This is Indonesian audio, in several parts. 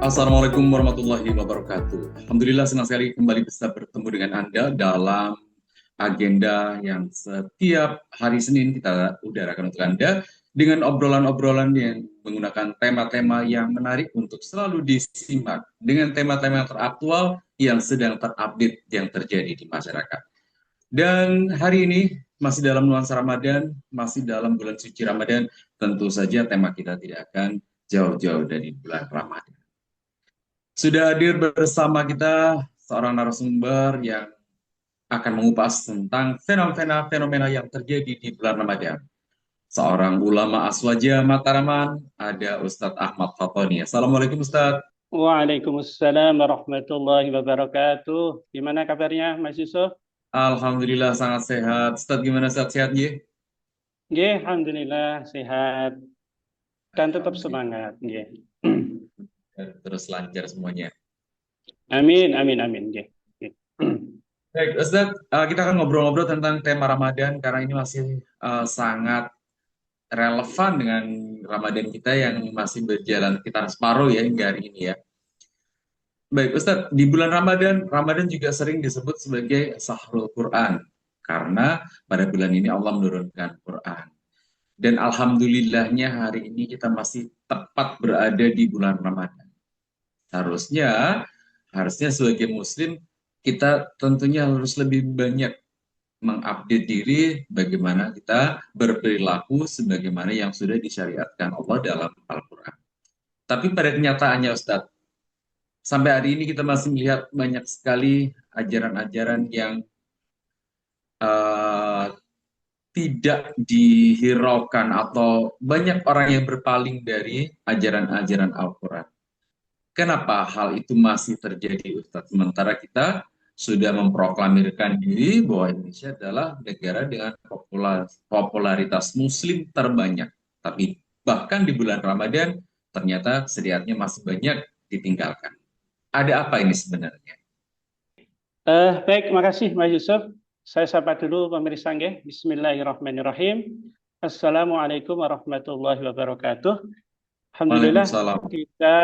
Assalamualaikum warahmatullahi wabarakatuh. Alhamdulillah senang sekali kembali bisa bertemu dengan Anda dalam agenda yang setiap hari Senin kita udarakan untuk Anda dengan obrolan-obrolan yang menggunakan tema-tema yang menarik untuk selalu disimak dengan tema-tema yang teraktual yang sedang terupdate yang terjadi di masyarakat. Dan hari ini masih dalam nuansa Ramadan, masih dalam bulan suci Ramadan, tentu saja tema kita tidak akan jauh-jauh dari bulan Ramadan. Sudah hadir bersama kita seorang narasumber yang akan mengupas tentang fenomena-fenomena yang terjadi di bulan Ramadan. Seorang ulama aswaja Mataraman, ada Ustadz Ahmad Fatoni. Assalamualaikum Ustadz. Waalaikumsalam warahmatullahi wabarakatuh. Gimana kabarnya, Mas Yusuf? Alhamdulillah sangat sehat. Ustadz gimana sehat-sehat ya? Nggih, alhamdulillah sehat dan tetap Alhamdulillah. semangat. Nggih. Terus lancar semuanya. Amin, amin, amin. Nggih. Nggih. Baik, Ustadz, kita akan ngobrol-ngobrol tentang tema Ramadan karena ini masih sangat relevan dengan Ramadan kita yang masih berjalan sekitar separuh ya hingga hari ini ya. Baik, Ustadz, di bulan Ramadan, Ramadan juga sering disebut sebagai Sahrul Quran karena pada bulan ini Allah menurunkan Quran. Dan alhamdulillahnya hari ini kita masih tepat berada di bulan Ramadan. Harusnya, harusnya sebagai Muslim kita tentunya harus lebih banyak mengupdate diri bagaimana kita berperilaku sebagaimana yang sudah disyariatkan Allah dalam Al-Quran. Tapi pada kenyataannya Ustadz, sampai hari ini kita masih melihat banyak sekali ajaran-ajaran yang uh, tidak dihiraukan atau banyak orang yang berpaling dari ajaran-ajaran Al-Quran. Kenapa hal itu masih terjadi Ustadz? Sementara kita sudah memproklamirkan diri bahwa Indonesia adalah negara dengan popularitas muslim terbanyak. Tapi bahkan di bulan Ramadan ternyata sediatnya masih banyak ditinggalkan. Ada apa ini sebenarnya? Baik, makasih Mas Yusuf. Saya sapa dulu pemirsa nggih. Bismillahirrahmanirrahim. Assalamualaikum warahmatullahi wabarakatuh. Alhamdulillah Waalaikumsalam. kita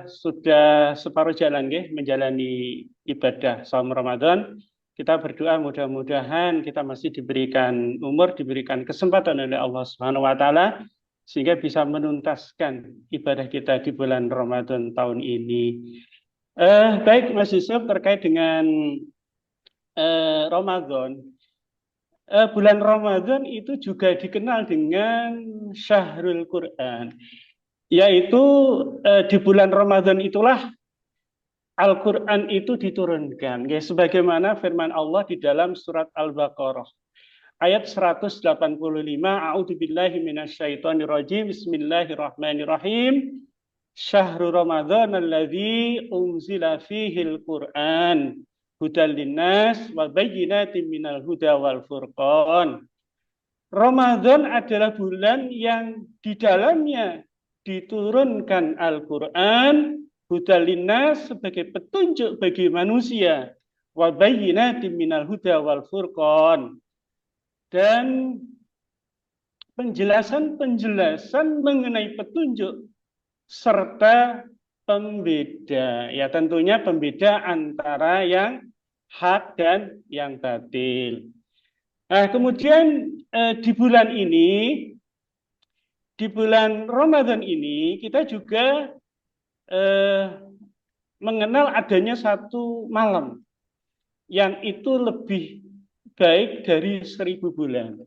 sudah separuh jalan nggih menjalani ibadah saum Ramadan. Kita berdoa mudah-mudahan kita masih diberikan umur, diberikan kesempatan oleh Allah Subhanahu wa taala sehingga bisa menuntaskan ibadah kita di bulan Ramadan tahun ini. Baik Mas Yusuf, terkait dengan Ramadan. Bulan Ramadan itu juga dikenal dengan Syahrul Quran, yaitu di bulan Ramadan itulah Al-Quran itu diturunkan. Ya, sebagaimana firman Allah di dalam surat Al-Baqarah. Ayat 185, A'udzubillahi minasyaitonirrajim, Bismillahirrahmanirrahim. Syahrul Ramadan alladzi unzila fihil Quran hudal linnas wa bayyinatin minal huda wal furqan. Ramadan adalah bulan yang di dalamnya diturunkan Al-Quran hudal linnas sebagai petunjuk bagi manusia wa bayyinatin minal huda wal furqan, dan penjelasan-penjelasan mengenai petunjuk serta pembeda. Ya, tentunya pembeda antara yang hak dan yang batil. Nah, kemudian di bulan ini, di bulan Ramadan ini, kita juga mengenal adanya satu malam yang itu lebih baik dari 1000 bulan,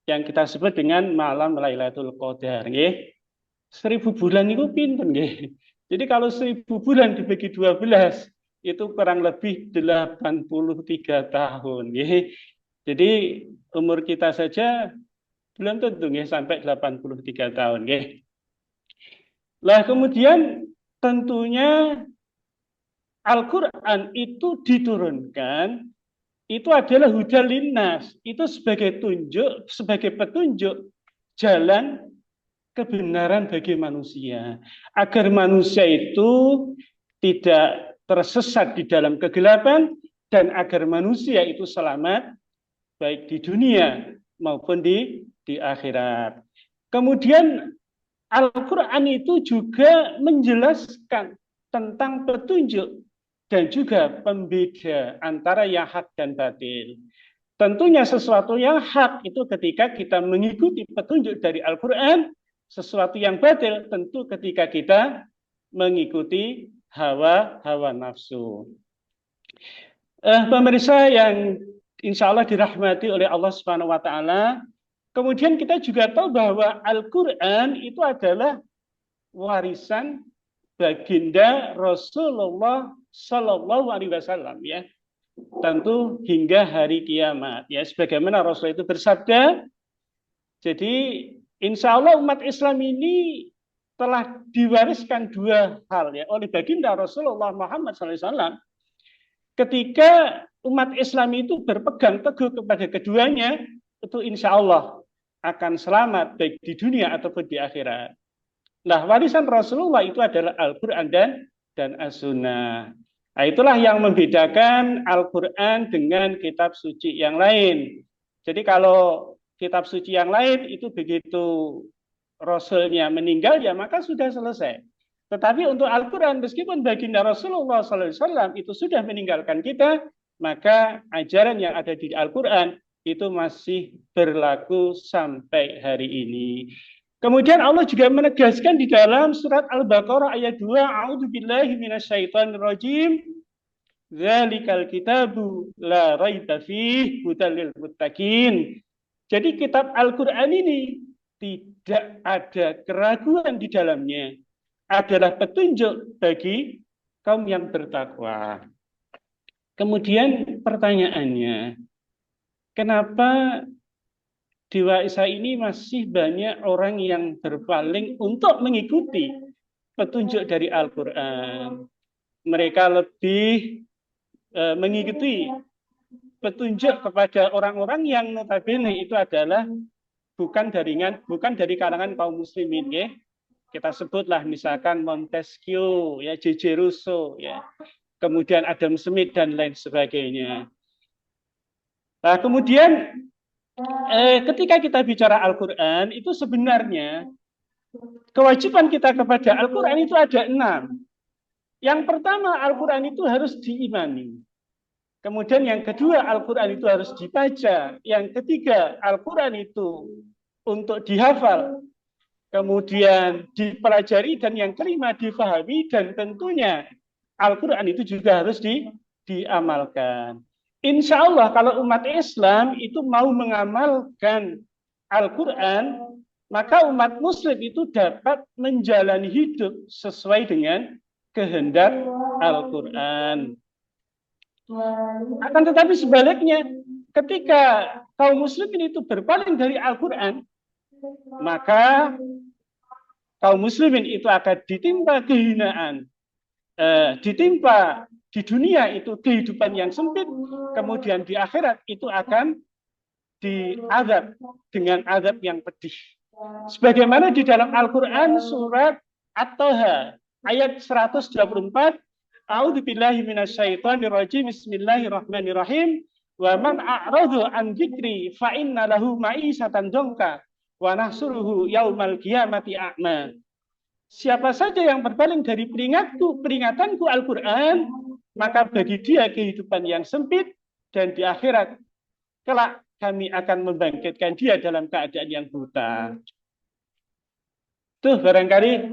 yang kita sebut dengan malam Lailatul Qadar. 1000 bulan itu pinten nggih. Jadi kalau 1000 bulan dibagi 12 itu kurang lebih 83 tahun nggih. Jadi umur kita saja belum tentu nggih sampai 83 tahun nggih. Lah kemudian tentunya Al-Qur'an itu diturunkan itu adalah hudal linnas, itu sebagai petunjuk jalan kebenaran bagi manusia, agar manusia itu tidak tersesat di dalam kegelapan dan agar manusia itu selamat baik di dunia maupun di akhirat. Kemudian Al-Quran itu juga menjelaskan tentang petunjuk dan juga pembeda antara yang hak dan batil. Tentunya sesuatu yang hak itu ketika kita mengikuti petunjuk dari Al-Quran, sesuatu yang batil tentu ketika kita mengikuti hawa nafsu. Pemirsa yang insya Allah dirahmati oleh Allah Subhanahu wa Ta'ala, kemudian kita juga tahu bahwa Al-Quran itu adalah warisan baginda Rasulullah Sallallahu Alaihi Wasallam, ya, tentu hingga hari kiamat, ya, sebagaimana Rasul itu bersabda. Jadi insya Allah umat Islam ini telah diwariskan dua hal, ya, oleh baginda Rasulullah Muhammad SAW. Ketika umat Islam itu berpegang teguh kepada keduanya, itu insya Allah akan selamat baik di dunia ataupun di akhirat. Nah, warisan Rasulullah itu adalah Al-Quran dan As-Sunnah. Nah, itulah yang membedakan Al-Quran dengan kitab suci yang lain. Jadi kalau kitab suci yang lain itu begitu Rasulnya meninggal, ya maka sudah selesai. Tetapi untuk Al-Quran, meskipun baginda Rasulullah SAW itu sudah meninggalkan kita, maka ajaran yang ada di Al-Quran itu masih berlaku sampai hari ini. Kemudian Allah juga menegaskan di dalam surat Al-Baqarah ayat 2, A'udzubillahi minasyaitonirrajim, Dzalikal kitabu la raiba fihi hudal lil muttaqin. Jadi kitab Al-Quran ini tidak ada keraguan di dalamnya, adalah petunjuk bagi kaum yang bertakwa. Kemudian pertanyaannya, kenapa di Waisa ini masih banyak orang yang berpaling untuk mengikuti petunjuk dari Al-Quran? Mereka lebih mengikuti petunjuk kepada orang-orang yang notabene itu adalah bukan dari kalangan kaum muslimin, ya. Kita sebutlah misalkan Montesquieu, ya, J.J. Rousseau, ya, kemudian Adam Smith dan lain sebagainya. Nah, kemudian ketika kita bicara Al-Quran itu sebenarnya kewajiban kita kepada Al-Quran itu ada 6. Yang pertama, Al-Quran itu harus diimani. Kemudian yang kedua, Al-Quran itu harus dibaca. Yang ketiga, Al-Quran itu untuk dihafal. Kemudian dipelajari, dan yang kelima difahami, dan tentunya Al-Quran itu juga harus diamalkan. Insya Allah kalau umat Islam itu mau mengamalkan Al-Quran, maka umat Muslim itu dapat menjalani hidup sesuai dengan kehendak Al-Quran. Akan tetapi sebaliknya, ketika kaum muslimin itu berpaling dari Al-Quran, maka kaum muslimin itu akan ditimpa kehinaan, ditimpa di dunia itu kehidupan yang sempit, kemudian di akhirat itu akan diazab dengan azab yang pedih. Sebagaimana di dalam Al-Quran surat At-Taha ayat 124, A'udzubillahi minasyaitonirrajim, Bismillahirrahmanirrahim, wa man a'radu an dzikri fa inna lahu ma'isatan dzonka wa nahsuruhu yaumal qiyamati a'ma. Siapa saja yang berpaling dari peringatanku Al-Quran, maka bagi dia kehidupan yang sempit, dan di akhirat kelak kami akan membangkitkan dia dalam keadaan yang buta. Tuh barangkali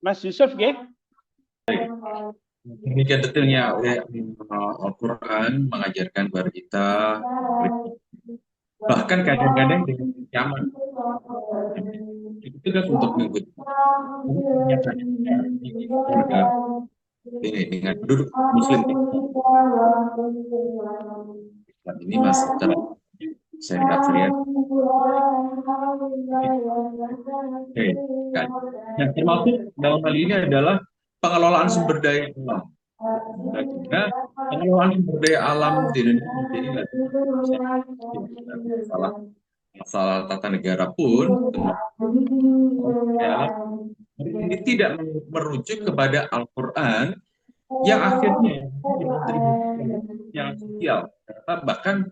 Mas Yusuf, ya. Demikian detailnya Al-Quran mengajarkan kepada kita, bahkan kadang-kadang dengan nyaman. Itu kan untuk mengikuti ini dengan penduduk Muslim ini masih saya lihat. Kan. Yang termasuk dalam hal ini adalah pengelolaan sumber daya alam. Karena pengelolaan sumber daya alam di Indonesia masalah tata negara pun ini tidak merujuk kepada Al-Quran yang akhirnya yang sosial, bahkan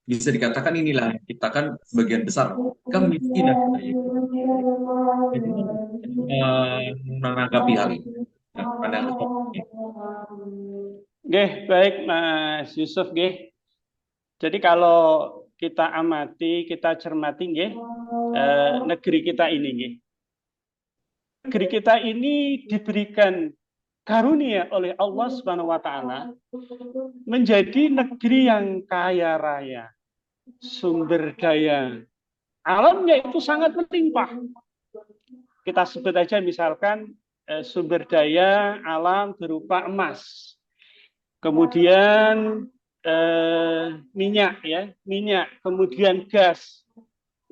bisa dikatakan inilah kita kan sebagian besar kemiskinan. Jadi menanggapi hal ini, pandangan ini. Nggih, baik Mas Yusuf nggih. Jadi kalau kita amati, kita cermati nggih, negeri kita ini nggih. Negeri kita ini diberikan karunia oleh Allah Subhanahu wa taala menjadi negeri yang kaya raya, sumber daya alamnya itu sangat melimpah. Kita sebut aja misalkan sumber daya alam berupa emas, kemudian minyak ya, minyak, kemudian gas,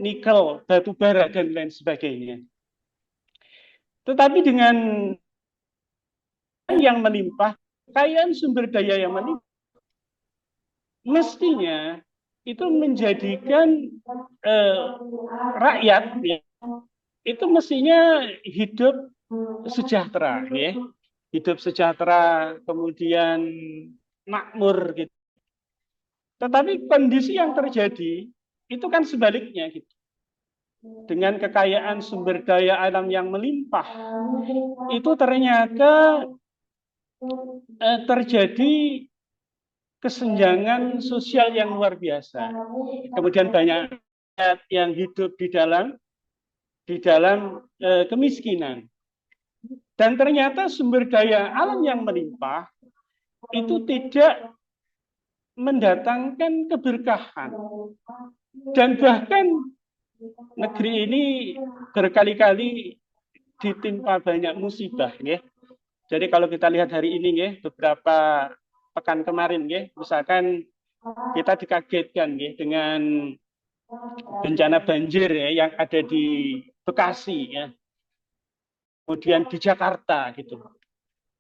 nikel, batu bara dan lain sebagainya. Tetapi dengan yang melimpah, kekayaan sumber daya yang melimpah, mestinya itu menjadikan rakyat ya, itu mestinya hidup sejahtera ya. Hidup sejahtera, kemudian makmur gitu. Tetapi kondisi yang terjadi itu kan sebaliknya gitu. Dengan kekayaan sumber daya alam yang melimpah, itu ternyata terjadi kesenjangan sosial yang luar biasa. Kemudian banyak yang hidup di dalam kemiskinan. Dan ternyata sumber daya alam yang melimpah itu tidak mendatangkan keberkahan. Dan bahkan negeri ini berkali-kali ditimpa banyak musibah. Ya. Jadi kalau kita lihat hari ini, ya, beberapa pekan kemarin, ya, misalkan kita dikagetkan ya, dengan bencana banjir ya, yang ada di Bekasi, ya, kemudian di Jakarta, gitu.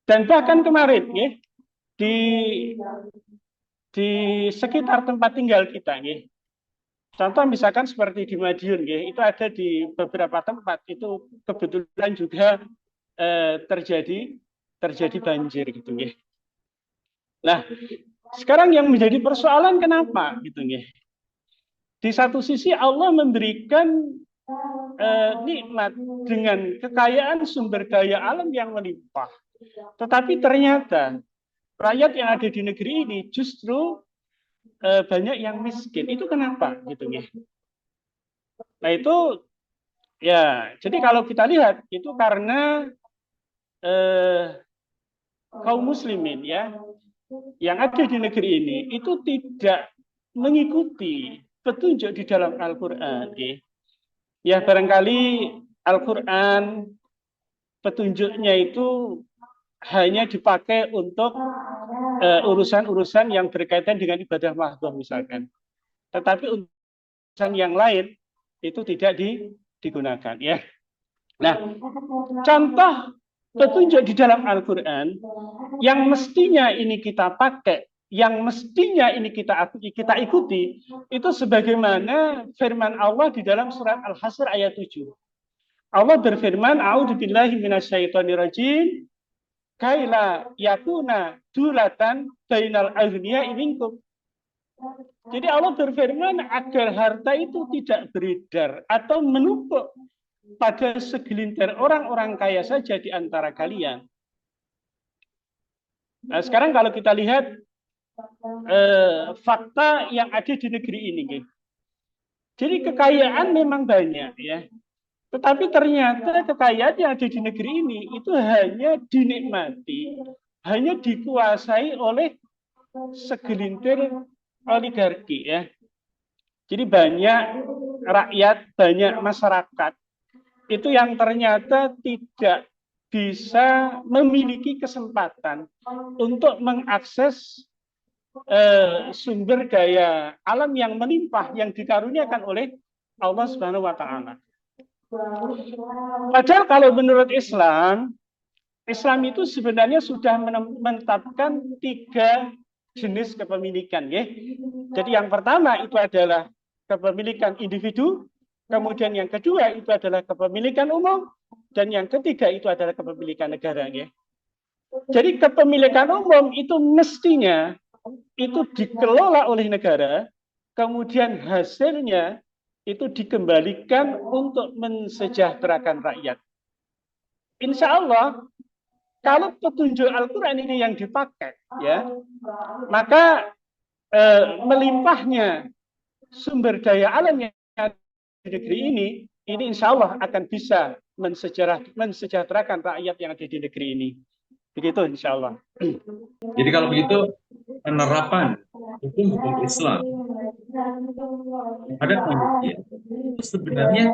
Dan bahkan kemarin, ya, di sekitar tempat tinggal kita, ya, contoh misalkan seperti di Madiun, ya, itu ada di beberapa tempat itu kebetulan juga terjadi banjir, gitu, ya. Nah, sekarang yang menjadi persoalan kenapa, gitu, ya. Di satu sisi Allah memberikan nikmat dengan kekayaan sumber daya alam yang melimpah. Tetapi ternyata rakyat yang ada di negeri ini justru banyak yang miskin. Itu kenapa? Gitu ya. Nah itu ya. Jadi kalau kita lihat itu karena kaum muslimin ya yang ada di negeri ini itu tidak mengikuti petunjuk di dalam Al-Quran. Ya. Ya barangkali Al-Quran petunjuknya itu hanya dipakai untuk urusan-urusan yang berkaitan dengan ibadah mahdoh misalkan. Tetapi urusan yang lain itu tidak digunakan ya. Nah, contoh petunjuk di dalam Al-Quran yang mestinya ini kita pakai, yang mestinya ini kita ikuti, itu sebagaimana firman Allah di dalam surat Al-Hasr ayat 7. Allah berfirman, "A'udzubillahi minasyaitonirrajim, kaila yakuna dulatan bainal aghniya minkum." Jadi Allah berfirman agar harta itu tidak beredar atau menumpuk pada segelintir orang-orang kaya saja di antara kalian. Nah, sekarang kalau kita lihat fakta yang ada di negeri ini, jadi kekayaan memang banyak ya. Tetapi ternyata kekayaan yang ada di negeri ini itu hanya dinikmati, hanya dikuasai oleh segelintir oligarki ya. Jadi banyak rakyat, banyak masyarakat itu yang ternyata tidak bisa memiliki kesempatan untuk mengakses sumber daya alam yang melimpah yang dikaruniakan oleh Allah Subhanahu wa taala. Padahal kalau menurut Islam, Islam itu sebenarnya sudah menetapkan 3 jenis kepemilikan. Ya. Jadi yang pertama itu adalah kepemilikan individu, kemudian yang kedua itu adalah kepemilikan umum, dan yang ketiga itu adalah kepemilikan negara. Ya. Jadi kepemilikan umum itu mestinya itu dikelola oleh negara, kemudian hasilnya itu dikembalikan untuk mensejahterakan rakyat. Insya Allah kalau petunjuk Al-Quran ini yang dipakai, ya, maka melimpahnya sumber daya alam yang ada di negeri ini insya Allah akan bisa mensejahterakan rakyat yang ada di negeri ini. Begitu insya Allah. Jadi kalau begitu penerapan hukum-hukum Islam pada manusia itu sebenarnya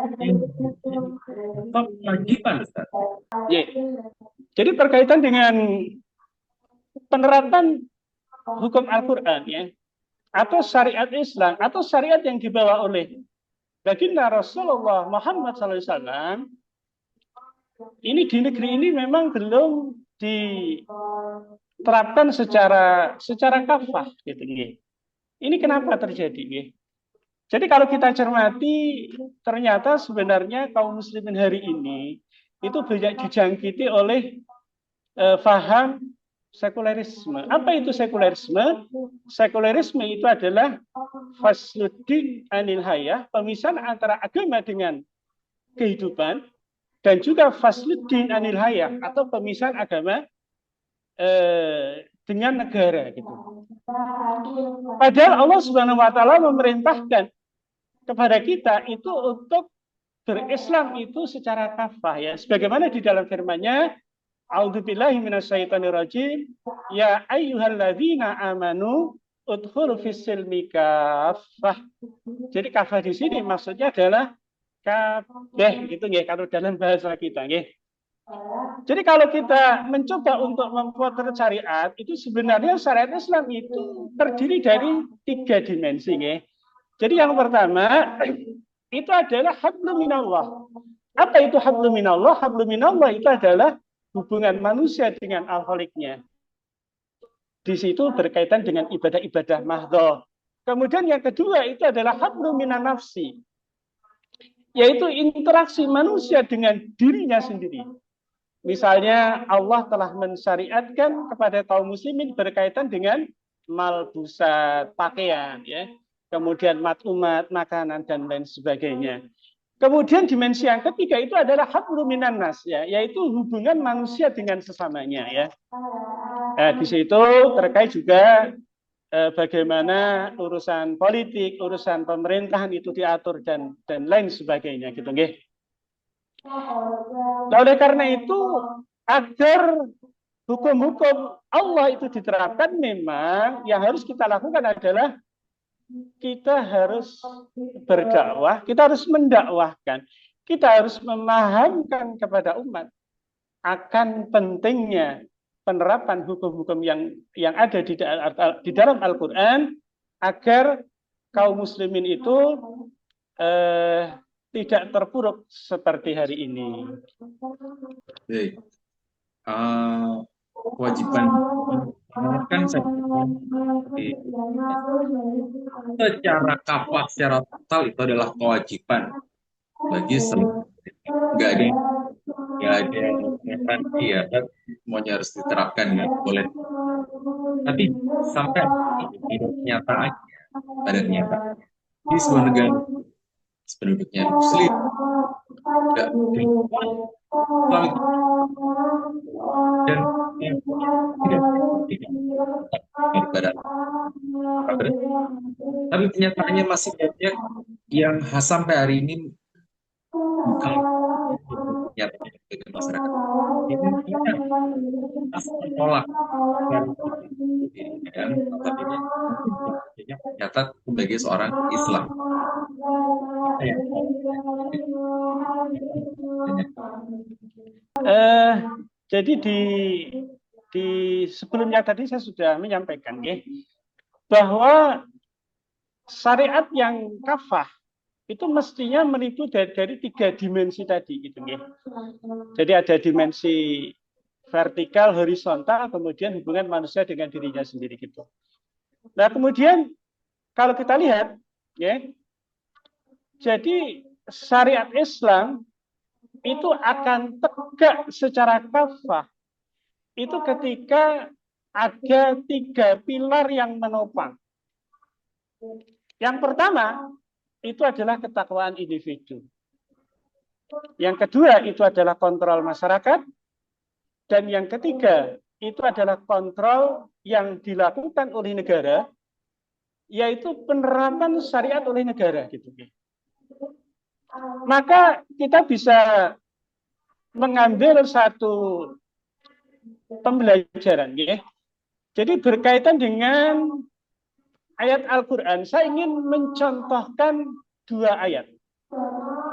apa kewajiban, Ustaz? Ya. Jadi berkaitan dengan penerapan hukum Al-Quran, ya, atau syariat Islam, atau syariat yang dibawa oleh baginda Rasulullah Muhammad SAW, ini di negeri ini memang belum diterapkan secara kafah, gitu. Ini kenapa terjadi? Jadi kalau kita cermati, ternyata sebenarnya kaum muslimin hari ini itu banyak dijangkiti oleh faham sekulerisme. Apa itu sekulerisme? Sekulerisme itu adalah fasluddin anil hayah, pemisahan antara agama dengan kehidupan, dan juga fasluddin anil hayah, atau pemisahan agama dengan negara, gitu. Padahal Allah Subhanahu wa taala memerintahkan kepada kita itu untuk berislam itu secara kafah, ya. Sebagaimana di dalam firman-Nya, A'udzubillahi minasyaitonirrajim, ya ayyuhalladzina amanu udkhulu fis-silmi kafah. Jadi kafah di sini maksudnya adalah kabeh, gitu nggih, kalau dalam bahasa kita nggih. Jadi kalau kita mencoba untuk memotret syariat, itu sebenarnya syariat Islam itu terdiri dari 3 dimensi, nggih. Jadi yang pertama itu adalah hablum minallah. Apa itu hablum minallah? Hablum minallah itu adalah hubungan manusia dengan al-Khaliqnya. Di situ berkaitan dengan ibadah-ibadah mahdhah. Kemudian yang kedua itu adalah hablum minan nafsi, yaitu interaksi manusia dengan dirinya sendiri. Misalnya Allah telah mensyariatkan kepada kaum muslimin berkaitan dengan malbusat, pakaian, ya. Kemudian mat'umat, makanan, dan lain sebagainya. Kemudian dimensi yang ketiga itu adalah hablum minan nas, ya, yaitu hubungan manusia dengan sesamanya, ya. Nah, di situ terkait juga bagaimana urusan politik, urusan pemerintahan itu diatur dan lain sebagainya, gitu, nggih. Nah, oleh karena itu, agar hukum-hukum Allah itu diterapkan, memang yang harus kita lakukan adalah kita harus berdakwah, kita harus mendakwahkan, kita harus memahamkan kepada umat akan pentingnya penerapan hukum-hukum yang ada di dalam Al-Quran, agar kaum muslimin itu tidak terpuruk seperti hari ini. Baik. Kewajiban kan secara kafah, secara total itu adalah kewajiban bagi semua. Nggak ada toleransi, ya, kan? Semuanya harus diterapkan, nggak boleh. Tapi sampai di kenyataannya, pada kenyataan di sebuah negara penduduknya muslim, nggak Islam itu, dan tidak ibadah. Tapi kenyataannya masih banyak yang sampai hari ini bukan nyatanya dengan masyarakat ini masih menolak dan notabene ternyata sebagai seorang Islam. Jadi di sebelumnya tadi saya sudah menyampaikan, ya, bahwa syariat yang kafah itu mestinya menipu dari 3 dimensi tadi, gitu, ya. Jadi ada dimensi vertikal, horizontal, kemudian hubungan manusia dengan dirinya sendiri, gitu. Nah, kemudian kalau kita lihat, ya, jadi syariat Islam itu akan tegak secara kafah itu ketika ada 3 pilar yang menopang. Yang pertama itu adalah ketakwaan individu. Yang kedua itu adalah kontrol masyarakat. Dan yang ketiga, itu adalah kontrol yang dilakukan oleh negara, yaitu penerapan syariat oleh negara gitu. Maka kita bisa mengambil satu pembelajaran ya. Jadi berkaitan dengan ayat Al-Qur'an, saya ingin mencontohkan dua ayat.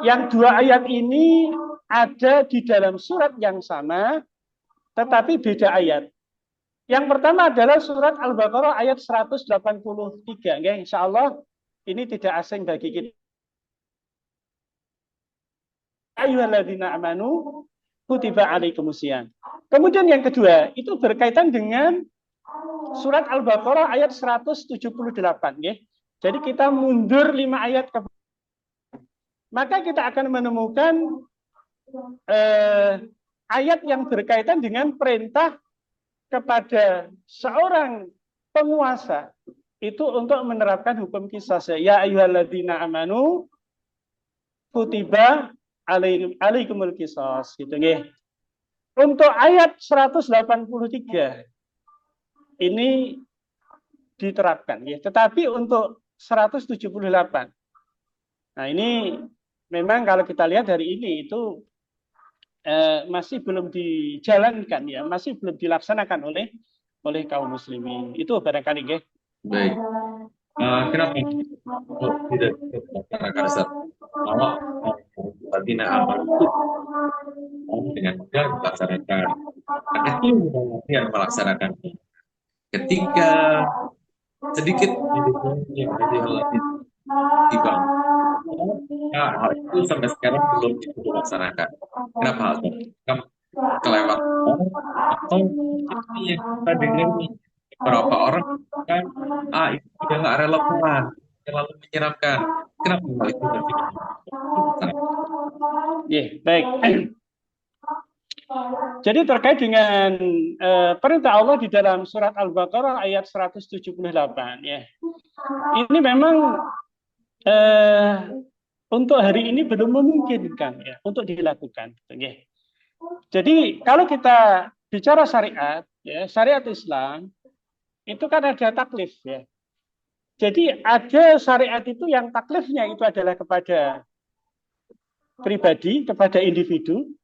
Yang dua ayat ini ada di dalam surat yang sama tetapi beda ayat. Yang pertama adalah surat Al-Baqarah ayat 183. Ya, insya Allah ini tidak asing bagi kita. Ayyuhalladzina amanu kutiba alaikumusiyam. Kemudian yang kedua itu berkaitan dengan surat Al-Baqarah ayat 178. Ya. Jadi kita mundur 5 ayat ke maka kita akan menemukan ayat yang berkaitan dengan perintah kepada seorang penguasa itu untuk menerapkan hukum qisas. Ya ayyuhalladzina amanu kutiba alaikumul qisas gitu nggih. Untuk ayat 183 ini diterapkan ya. Tetapi untuk 178. Nah, ini memang kalau kita lihat dari ini itu masih belum dijalankan ya, masih belum dilaksanakan oleh kaum muslimin. Itu barangkali nggih. Baik. Kenapa kok tidak dilaksanakan Ustaz? Kalau Ladina aman itu dengan mudah dilaksanakan. Akan kemudian melaksanakan. Ketika sedikit yang menjadi hal tiba, nah, hal itu sampai sekarang belum dilaksanakan. Kenapa hal itu? Kelewat atau apa yang kita dengar nih beberapa orang kan itu udah nggak relevan, terlalu menyeramkan. Kenapa hal itu terjadi? Baik. Jadi terkait dengan perintah Allah di dalam surat Al-Baqarah ayat 178 ya. Ini memang untuk hari ini belum memungkinkan ya untuk dilakukan. Ya. Jadi kalau kita bicara syariat, ya syariat Islam itu kan ada taklif ya. Jadi ada syariat itu yang taklifnya itu adalah kepada pribadi, kepada individu,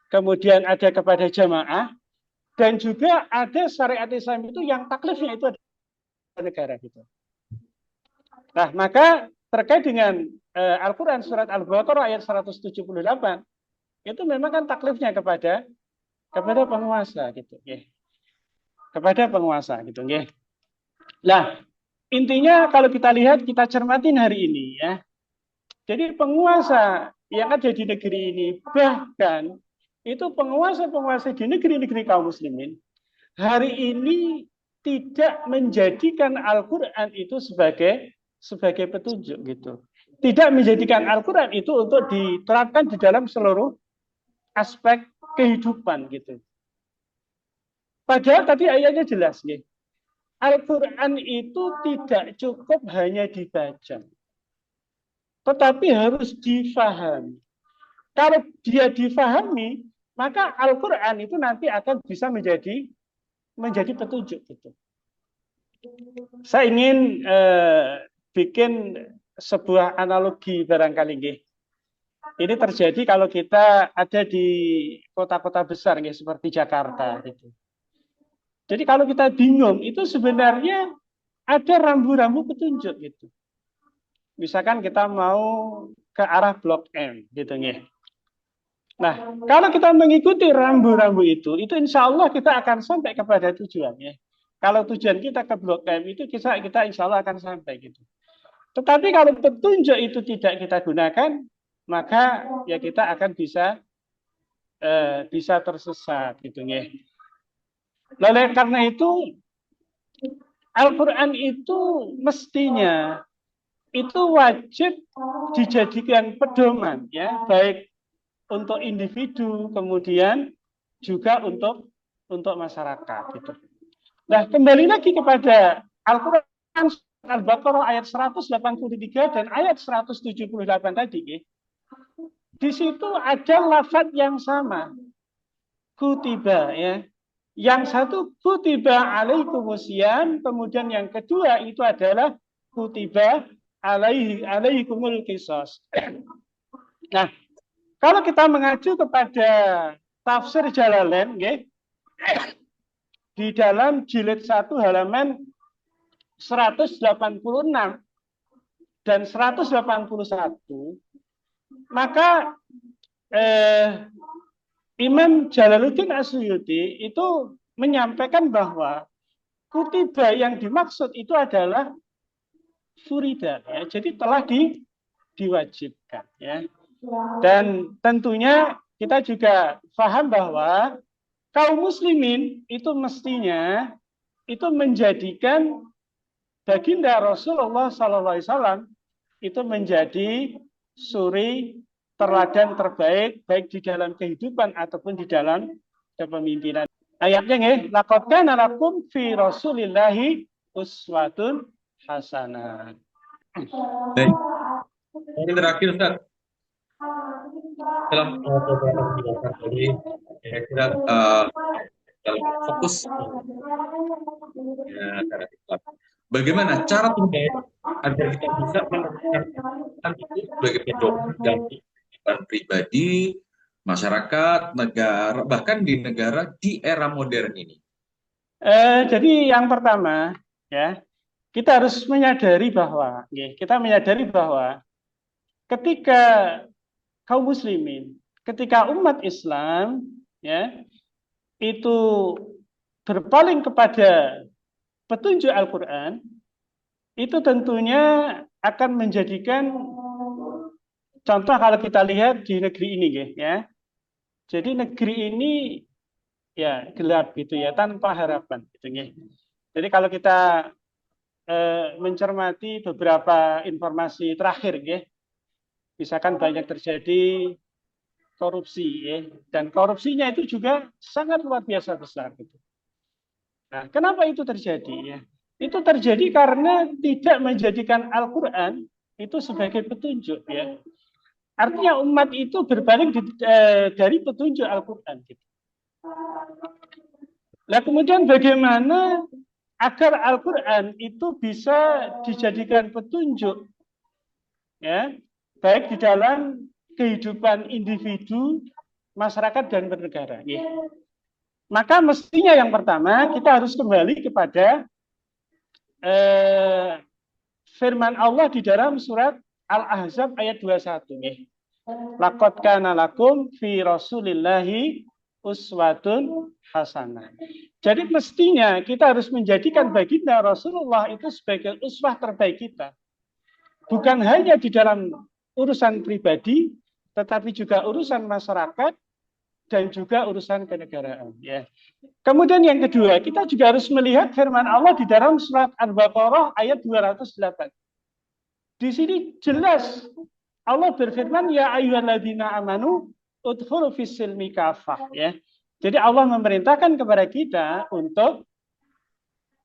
kemudian ada kepada jamaah, dan juga ada syariat Islam itu yang taklifnya itu ada negara gitu. Nah, maka terkait dengan Al-Quran surat Al-Baqarah ayat 178 itu memang kan taklifnya kepada penguasa gitu, ya. Kepada penguasa gitu, ya. Nah, intinya kalau kita lihat, kita cermatin hari ini ya. Jadi penguasa yang ada di negeri ini, bahkan itu penguasa-penguasa di negeri-negeri kaum muslimin, hari ini tidak menjadikan Al-Quran itu sebagai petunjuk gitu. Tidak menjadikan Al-Quran itu untuk diterapkan di dalam seluruh aspek kehidupan gitu. Padahal tadi ayatnya jelas nih. Al-Quran itu tidak cukup hanya dibaca, tetapi harus difahami. Kalau dia difahami, maka Al-Quran itu nanti akan bisa menjadi petunjuk gitu. Saya ingin bikin sebuah analogi barangkali nggih. Ini terjadi kalau kita ada di kota-kota besar nggih, seperti Jakarta gitu. Jadi kalau kita bingung, itu sebenarnya ada rambu-rambu petunjuk gitu. Misalkan kita mau ke arah Blok M gitu nggih. Nah, kalau kita mengikuti rambu-rambu itu insya Allah kita akan sampai kepada tujuannya. Kalau tujuan kita ke Blok M itu kita insya Allah akan sampai gitu. Tetapi kalau petunjuk itu tidak kita gunakan, maka ya kita akan bisa tersesat gitu ya. Lalu karena itu Al-Quran itu mestinya itu wajib dijadikan pedoman ya, baik untuk individu kemudian juga untuk masyarakat gitu. Nah, kembali lagi kepada Al-Quran Al-Baqarah ayat 183 dan ayat 178 tadi. Di situ ada lafaz yang sama. kutiba ya. Yang satu kutiba alaikumusiyam, kemudian yang kedua itu adalah kutiba alaikumul qisas. Nah, kalau kita mengacu kepada tafsir Jalalain ya, di dalam jilid 1 halaman 186 dan 181, maka Imam Jalaluddin Asyuyuti itu menyampaikan bahwa kutiba yang dimaksud itu adalah furida, ya. Jadi telah diwajibkan, ya. Dan tentunya kita juga paham bahwa kaum muslimin itu mestinya itu menjadikan baginda Rasulullah SAW itu menjadi suri teladan terbaik baik di dalam kehidupan ataupun di dalam kepemimpinan. Ayatnya nggih, laqad kana lakum fi Rasulillahi uswatun hasanah. Baik. Ini terakhir Ustaz, dalam beberapa penjelasan tadi, saya kira dalam fokus ya, cara Islam. Bagaimana cara terbaik agar kita bisa menemukan itu sebagai pedoman dalam kehidupan pribadi, masyarakat, negara, bahkan di negara di era modern ini? Jadi yang pertama, ya, kita harus menyadari bahwa, ya, ketika kaum muslimin, ketika umat Islam, ya, itu berpaling kepada petunjuk Al-Quran, itu tentunya akan menjadikan contoh kalau kita lihat di negeri ini, ya. Jadi negeri ini ya gelap gitu ya, tanpa harapan gitu ya. Jadi kalau kita mencermati beberapa informasi terakhir ya, misalkan banyak terjadi korupsi ya, dan korupsinya itu juga sangat luar biasa besar gitu. Nah, kenapa itu terjadi ya? Itu terjadi karena tidak menjadikan Al-Quran itu sebagai petunjuk ya. Artinya umat itu berbalik dari petunjuk Al-Quran gitu. Nah, kemudian bagaimana agar Al-Quran itu bisa dijadikan petunjuk ya, baik di dalam kehidupan individu, masyarakat dan bernegara ya. Maka mestinya yang pertama kita harus kembali kepada firman Allah di dalam surat Al-Ahzab ayat 21 nih. Laqad kana lakum fi Rasulillahi uswatun hasanah. Jadi mestinya kita harus menjadikan baginda Rasulullah itu sebagai uswah terbaik kita. Bukan hanya di dalam urusan pribadi, tetapi juga urusan masyarakat dan juga urusan kenegaraan. Ya. Kemudian yang kedua, kita juga harus melihat firman Allah di dalam surat Al-Baqarah ayat 208. Di sini jelas Allah berfirman, ya ayyuhalladzina amanu udkhulu fis-silmi kafah. Ya. Jadi Allah memerintahkan kepada kita untuk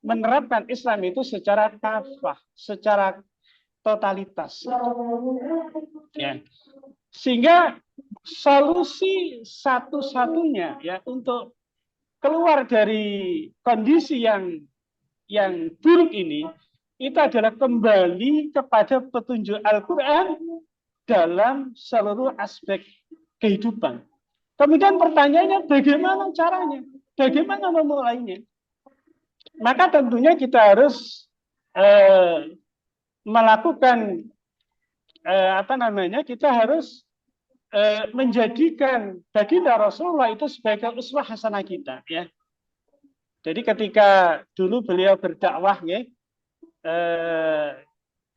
menerapkan Islam itu secara kafah, secara totalitas. Ya. Sehingga solusi satu-satunya ya untuk keluar dari kondisi yang buruk ini itu adalah kembali kepada petunjuk Al-Quran dalam seluruh aspek kehidupan. Kemudian pertanyaannya bagaimana caranya? Bagaimana memulainya? Maka tentunya kita harus melakukan kita harus menjadikan baginda Rasulullah itu sebagai uswah hasanah kita ya. Jadi ketika dulu beliau berdakwah ya,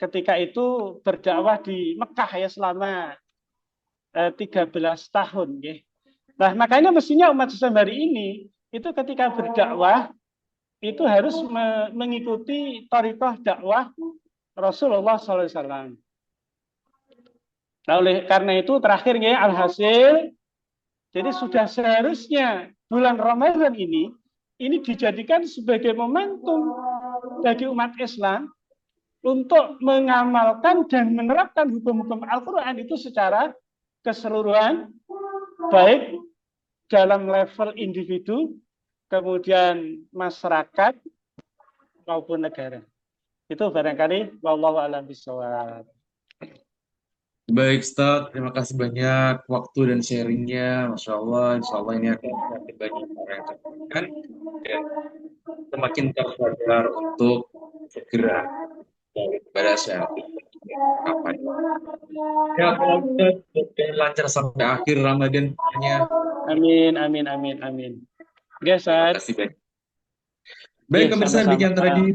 ketika itu berdakwah di Mekah ya selama 13 tahun ya. Nah, makanya mestinya umat Islam hari ini itu ketika berdakwah itu harus mengikuti thariqah dakwah Rasulullah SAW. Nah, oleh karena itu terakhir ya alhasil, jadi sudah seharusnya bulan Ramadan ini dijadikan sebagai momentum bagi umat Islam untuk mengamalkan dan menerapkan hukum-hukum Al-Quran itu secara keseluruhan, baik dalam level individu, kemudian masyarakat maupun negara. Itu barangkali wallahu a'lam bishawab. Baik, Ustaz. Terima kasih banyak waktu dan sharingnya. Masya Allah, Insya Allah ini akan semakin banyak orang yang tertarik dan semakin tersadar untuk segera daripada syariat kapan. Ya, semoga lancar sampai akhir Ramadan-nya. Amin, amin, amin, amin. Terima Ustaz. kasih banyak. Baik, Ya, pemirsa, sama-sama. demikian tadi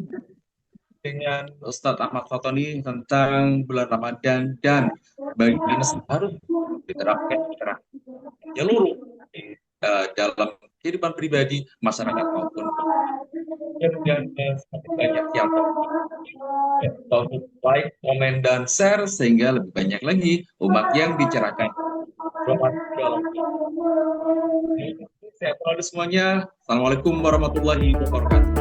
dengan Ustadz Ahmad Fatoni tentang bulan Ramadan dan bagaimana harus diterapkan secara menyeluruh di dalam kehidupan pribadi, masyarakat maupun dan semakin banyak yang like, komen, dan share sehingga lebih banyak lagi umat yang dicerahkan. Selamat dalam sehat selalu semuanya. Assalamualaikum warahmatullahi wabarakatuh.